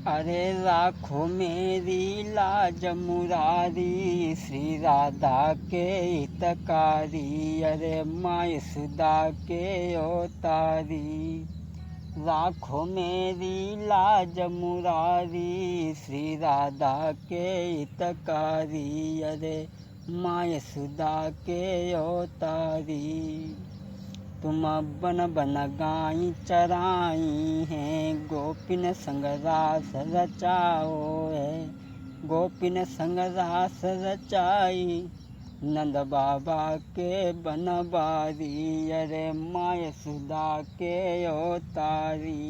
अरे राखो मेरी लाज मुरारी, श्री राधा के हितकारी, अरे माय सुधा के अवतारी। राखो मेरी लाज मुरारी, श्री राधा के हितकारी, अरे माय सुधा के अवतारी। तुम बन बन गाई चराई हैं, गोपिन संग रास रचाओ है। गोपिन संग रास रचाई, नंद बाबा के बनबारी, अरे माय सुधा के अवतारी।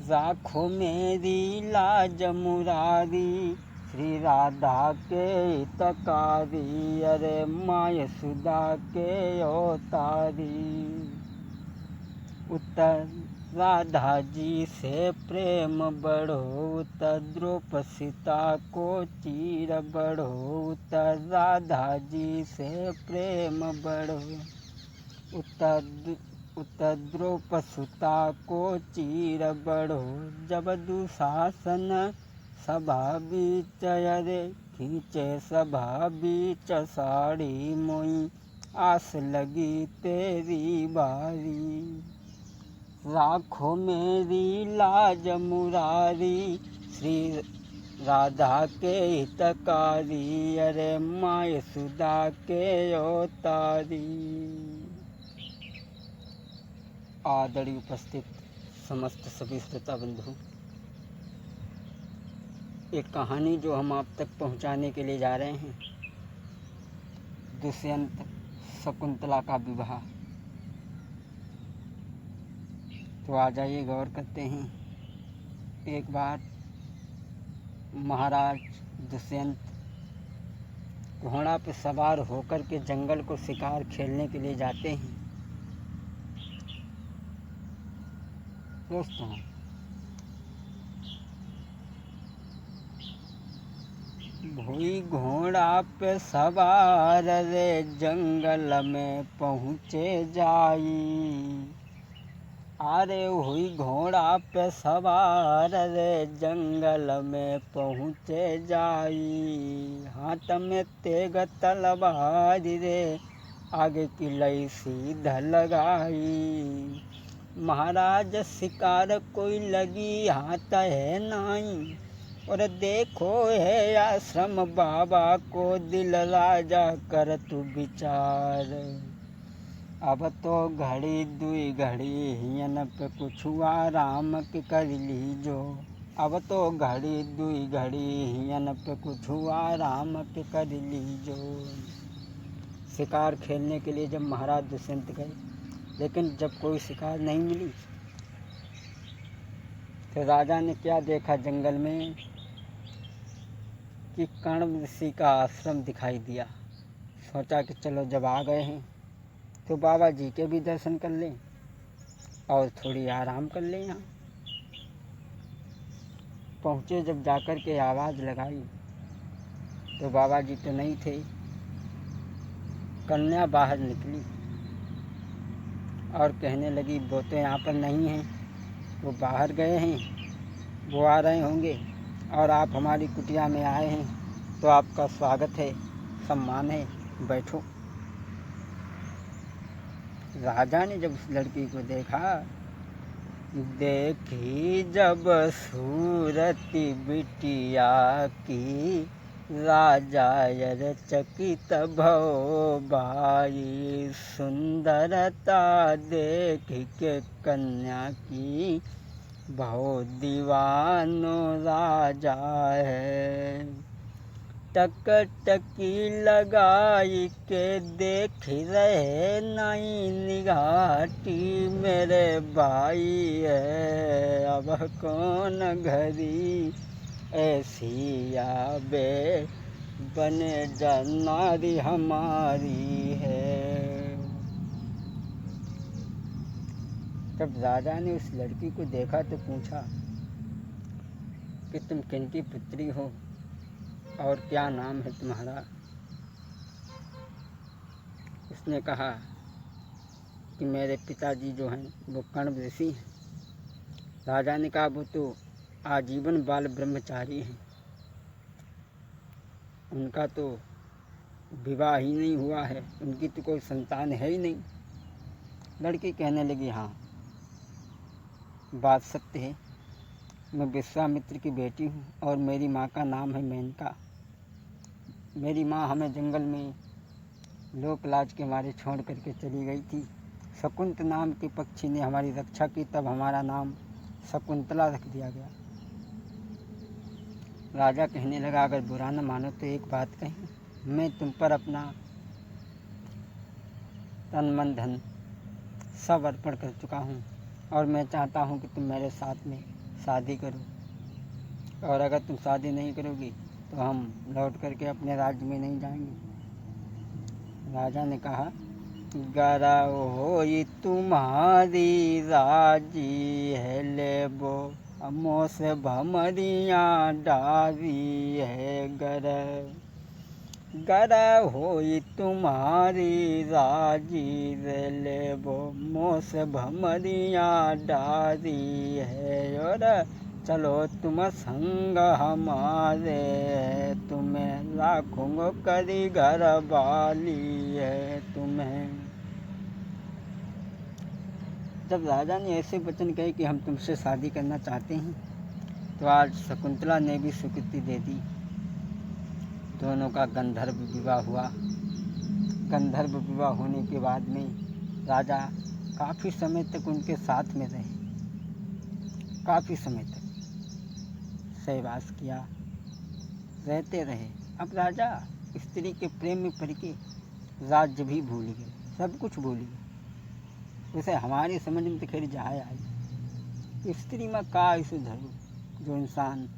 राखो मेरी लाज मुरारी, श्री राधा के हितकारी, अरे माय सुधा के अवतारी। उत्तर राधा जी से प्रेम बढ़ो, उत्तर द्रौपदी सीता को चीर बढ़ो। उत्तर राधा जी से प्रेम बढ़ो, उत्तर द्रौपदी सीता को चीर बढ़ो। जब दुशासन सभा बीच, अरे खींचे सभा बीच साड़ी मोई, आस लगी तेरी बारी। राखो मेरी लाज मुरारी, श्री राधा के हितकारी, अरे माय सुधा के अवतारी। आदरणीय उपस्थित समस्त सभी श्रोता बंधु, एक कहानी जो हम आप तक पहुंचाने के लिए जा रहे हैं, दुष्यंत शकुंतला का विवाह। तो आ जाइए गौर करते हैं। एक बार महाराज दुष्यंत घोड़ा पर सवार होकर के जंगल को शिकार खेलने के लिए जाते हैं। दोस्तों, हुई घोड़ा पे सवार, रे जंगल में पहुँचे जाई। अरे हुई घोड़ा पे सवार, रे जंगल में पहुँचे जाई। हाथ में तेग तलवार, रे आगे की लई सीधा लगाई। महाराज शिकार कोई लगी हाथ है नाई, और देखो है आश्रम बाबा को, दिल राजा कर तू विचार। अब तो घड़ी दुई घड़ी हियन पे कुछ आराम के कर लीजो। अब तो घड़ी दुई घड़ी हियन पे कुछ आराम के कर लीजो। शिकार खेलने के लिए जब महाराज दुष्यंत गए, लेकिन जब कोई शिकार नहीं मिली, तो राजा ने क्या देखा जंगल में कि कण्व ऋषि का आश्रम दिखाई दिया। सोचा कि चलो जब आ गए हैं तो बाबा जी के भी दर्शन कर लें और थोड़ी आराम कर लें। यहाँ पहुँचे, जब जाकर के आवाज़ लगाई तो बाबा जी तो नहीं थे। कन्या बाहर निकली और कहने लगी, वो तो यहाँ पर नहीं हैं, वो बाहर गए हैं, वो आ रहे होंगे और आप हमारी कुटिया में आए हैं, तो आपका स्वागत है, सम्मान है, बैठो। राजा ने जब उस लड़की को देखा, देखी जब सूरती बिटिया की, राजा यर चकित भव भाई। सुंदरता देख के कन्या की, भव दीवानो राजा है। टक टकी लगाई के देख रहे नई निगाटी, मेरे भाई है अब कौन घड़ी ऐसी आबे, बने जनारी हमारी है। जब राजा ने उस लड़की को देखा तो पूछा कि तुम किनकी पुत्री हो और क्या नाम है तुम्हारा। उसने कहा कि मेरे पिताजी जो हैं वो कण्व ऋषि हैं। राजा ने कहा, वो तो आजीवन बाल ब्रह्मचारी हैं। उनका तो विवाह ही नहीं हुआ है, उनकी तो कोई संतान है ही नहीं। लड़की कहने लगी, हाँ बात सत्य है, मैं विश्वामित्र की बेटी हूँ और मेरी माँ का नाम है मेनका। मेरी माँ हमें जंगल में लोक लाज के मारे छोड़ करके चली गई थी। शकुंत नाम के पक्षी ने हमारी रक्षा की, तब हमारा नाम शकुंतला रख दिया गया। राजा कहने लगा, अगर बुरा न मानो तो एक बात कहीं, मैं तुम पर अपना तन मन धन सब अर्पण कर चुका हूँ और मैं चाहता हूँ कि तुम मेरे साथ में शादी करो, और अगर तुम शादी नहीं करोगी तो हम लौट करके अपने राज्य में नहीं जाएंगे। राजा ने कहा, गरा होई तुम्हारी राजी है, लेबो हमो से भमरिया डारी है। गर होई तुम्हारी राजी रे, लेबो मोस भमरिया डारी है। और चलो तुम संग हमारे, तुम्हें राखूंगो करी घर वाली है तुम्हें। जब राजा ने ऐसे वचन कहे कि हम तुमसे शादी करना चाहते हैं, तो आज शकुंतला ने भी स्वीकृति दे दी। दोनों का गंधर्व विवाह हुआ। गंधर्व विवाह होने के बाद में राजा काफ़ी समय तक उनके साथ में रहे, काफ़ी समय तक सहवास किया, रहते रहे। अब राजा स्त्री के प्रेम में पड़ के राज्य भी भूल गए, सब कुछ भूल गए। उसे हमारी समझ में तो खैर जाए आई, स्त्री में का ऐसे धरो जो इंसान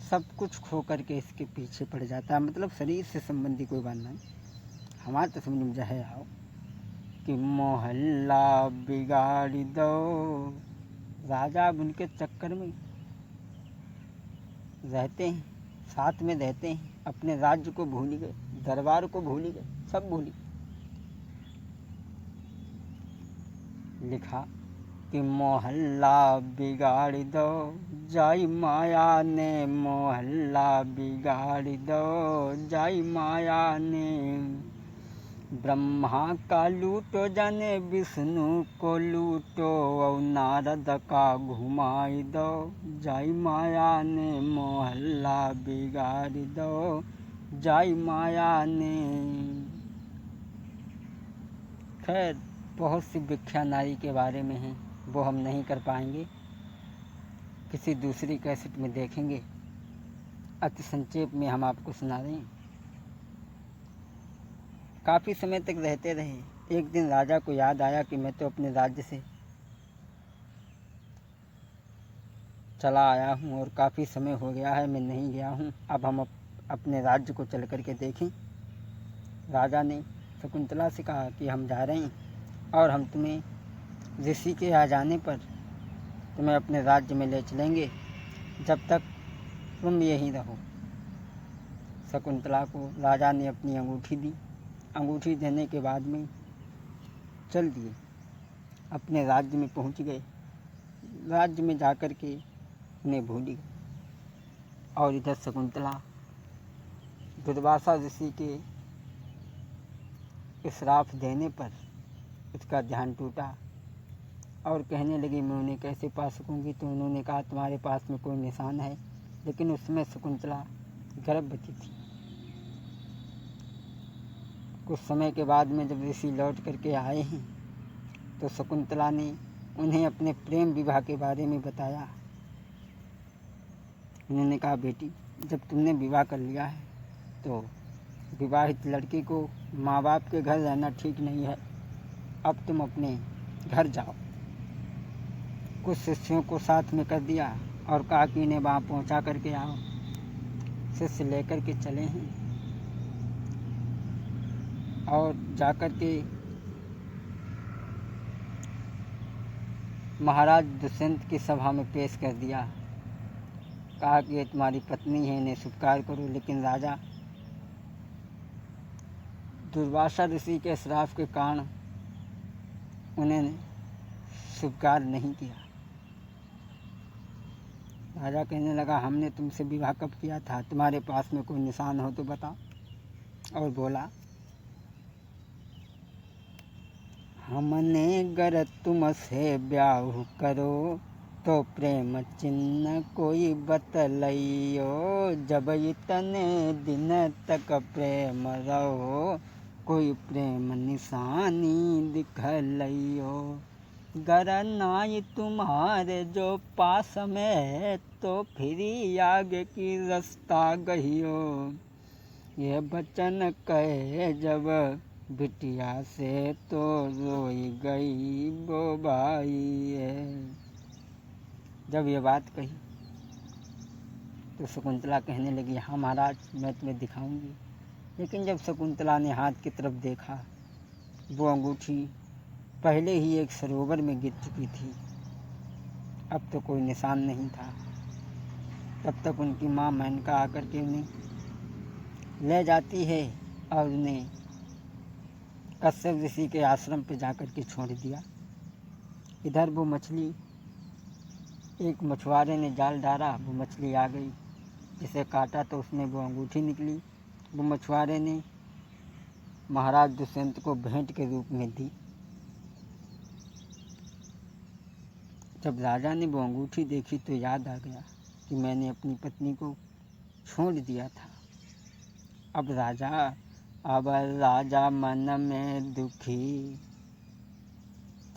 सब कुछ खो करके इसके पीछे पड़ जाता है। मतलब शरीर से संबंधी कोई बात नहीं, हमारे तो समझ में जाए आओ कि मोहल्ला बिगाड़ दो। राजा अब उनके चक्कर में रहते हैं, साथ में रहते हैं, अपने राज्य को भूल गए, दरबार को भूल गए, सब भूल गए। लिखा कि मोहल्ला बिगाड़ दो, जाई माया ने मोहल्ला बिगाड़ दो, जाई माया ने। ब्रह्मा का लूटो जाने विष्णु को लूटो, और नारद का घुमाई दो, जाई माया ने मोहल्ला बिगाड़ दो, जाई माया ने। खैर बहुत सी व्याख्या नारी के बारे में है, वो हम नहीं कर पाएंगे, किसी दूसरी कैसेट में देखेंगे। अति संक्षेप में हम आपको सुना रहे हैं। काफ़ी समय तक रहते रहे। एक दिन राजा को याद आया कि मैं तो अपने राज्य से चला आया हूँ और काफ़ी समय हो गया है मैं नहीं गया हूँ, अब हम अपने राज्य को चल करके देखें। राजा ने शकुंतला से कहा कि हम जा रहे हैं और हम तुम्हें ऋषि के आ जाने पर तुम्हें अपने राज्य में ले चलेंगे, जब तक तुम यहीं रहो। शकुंतला को राजा ने अपनी अंगूठी दी। अंगूठी देने के बाद में चल दिए, अपने राज्य में पहुंच गए। राज्य में जाकर के उन्हें भूल गए। और इधर शकुंतला दुर्वासा ऋषि के श्राप देने पर उसका ध्यान टूटा और कहने लगी, मैं उन्हें कैसे पा सकूंगी। तो उन्होंने कहा, तुम्हारे पास में कोई निशान है। लेकिन उसमें शकुंतला गर्भवती थी। कुछ समय के बाद में जब ऋषि लौट करके आए हैं, तो शकुंतला ने उन्हें अपने प्रेम विवाह के बारे में बताया। उन्होंने कहा, बेटी जब तुमने विवाह कर लिया है तो विवाहित लड़की को माँ बाप के घर रहना ठीक नहीं है, अब तुम अपने घर जाओ। कुछ शिष्यों को साथ में कर दिया और कहा कि इन्हें वहाँ पहुँचा करके आओ। शिष्य लेकर के चले हैं और जाकर के महाराज दुष्यंत की सभा में पेश कर दिया। कहा कि ये तुम्हारी पत्नी है, इन्हें स्वीकार करो। लेकिन राजा दुर्वासा ऋषि के श्राप के कारण उन्हें स्वीकार नहीं किया। राजा कहने लगा, हमने तुमसे विवाह कब किया था? तुम्हारे पास में कोई निशान हो तो बताओ। और बोला, हमने गर तुमसे ब्याह करो तो प्रेम चिन्ह कोई बतलइयो, जब इतने दिन तक प्रेम रहो कोई प्रेम निशानी दिखलइयो। गर नाई तुम्हारे जो पास में तो फिर आगे की रास्ता गहियो। ये बचन कहे जब बिटिया से तो रोई गई वो भाई है। जब ये बात कही तो शकुंतला कहने लगी, हाँ महाराज, मैं तुम्हें दिखाऊंगी। लेकिन जब शकुंतला ने हाथ की तरफ देखा, वो अंगूठी पहले ही एक सरोवर में गिर चुकी थी, अब तो कोई निशान नहीं था। तब तक उनकी माँ मेनका आकर के उन्हें ले जाती है और उन्हें कश्यप ऋषि के आश्रम पे जाकर के छोड़ दिया। इधर वो मछली, एक मछुआरे ने जाल डाला, वो मछली आ गई, जिसे काटा तो उसमें वो अंगूठी निकली। वो मछुआरे ने महाराज दुष्यंत को भेंट के रूप में दी। जब राजा ने वो अंगूठी देखी तो याद आ गया कि मैंने अपनी पत्नी को छोड़ दिया था। अब राजा मन में दुखी,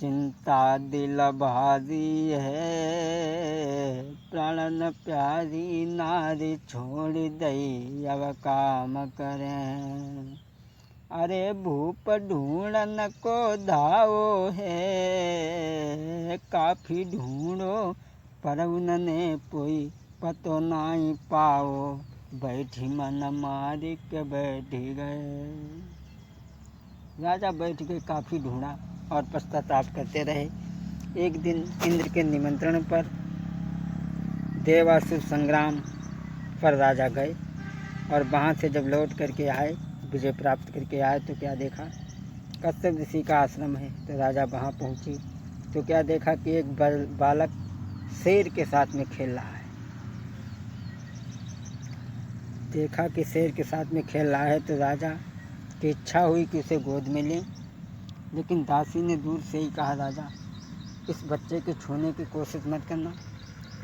चिंता दिल भारी है, प्राणन प्यारी नारी छोड़ दई अब काम करें। अरे भूप ढूंढन को धाओ है, काफी ढूंढो पर उनने कोई पतो नहीं पाओ, बैठी मन मार के बैठ गए। राजा बैठ के काफ़ी ढूंढा और पश्चाताप करते रहे। एक दिन इंद्र के निमंत्रण पर देवासुर संग्राम पर राजा गए और वहाँ से जब लौट करके आए, विजय प्राप्त करके आए, तो क्या देखा, कश्यप ऋषि का आश्रम है। तो राजा वहाँ पहुँचे तो क्या देखा कि एक बालक शेर के साथ में खेल रहा है। देखा कि शेर के साथ में खेल रहा है तो राजा की इच्छा हुई कि उसे गोद में लें, लेकिन दासी ने दूर से ही कहा, राजा इस बच्चे को छूने की कोशिश मत करना,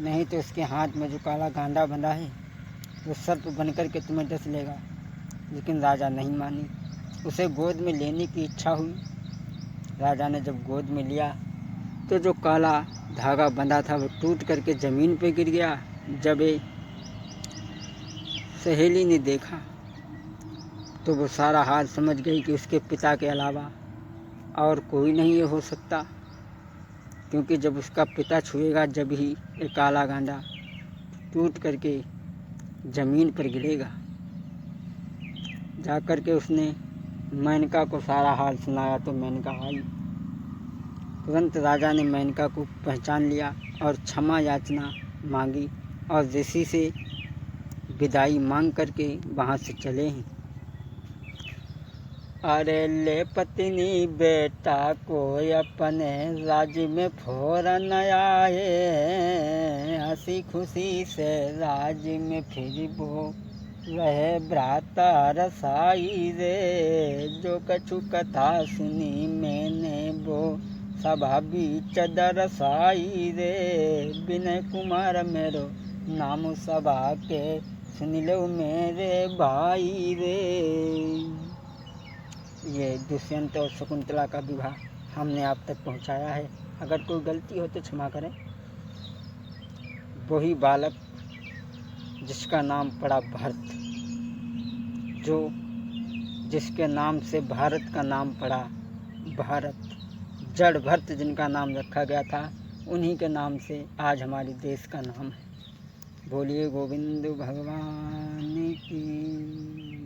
नहीं तो इसके हाथ में जो काला गांडा बंधा है वो सर्प बनकर के तुम्हें डस लेगा। लेकिन राजा नहीं मानी, उसे गोद में लेने की इच्छा हुई। राजा ने जब गोद में लिया तो जो काला धागा बंधा था वो टूट करके ज़मीन पे गिर गया। जब सहेली ने देखा तो वो सारा हाल समझ गई कि उसके पिता के अलावा और कोई नहीं ये हो सकता, क्योंकि जब उसका पिता छुएगा जब ही ये काला गांडा टूट करके ज़मीन पर गिरेगा। जा कर के उसने मेनका को सारा हाल सुनाया तो मेनका आई। तुरंत राजा ने मेनका को पहचान लिया और क्षमा याचना मांगी और ऋषि से विदाई मांग करके वहाँ से चले हैं। अरे ले पत्नी बेटा को अपने राज्य में फौरन आए, हंसी खुशी से राज्य में फिर वो रहे भ्राता रसाई रे। जो कछु कथा सुनी मैंने वो सभा बीच दरसाई रे। विनय कुमार मेरो नाम सभा के सुन लो मेरे भाई रे। ये दुष्यंत और शकुंतला का विवाह हमने आप तक पहुंचाया है। अगर कोई गलती हो तो क्षमा करें। वही बालक जिसका नाम पड़ा भरत, जिसके नाम से भारत का नाम पड़ा भारत, जड़ भरत जिनका नाम रखा गया था, उन्हीं के नाम से आज हमारे देश का नाम है। बोलिए गोविंद भगवान की।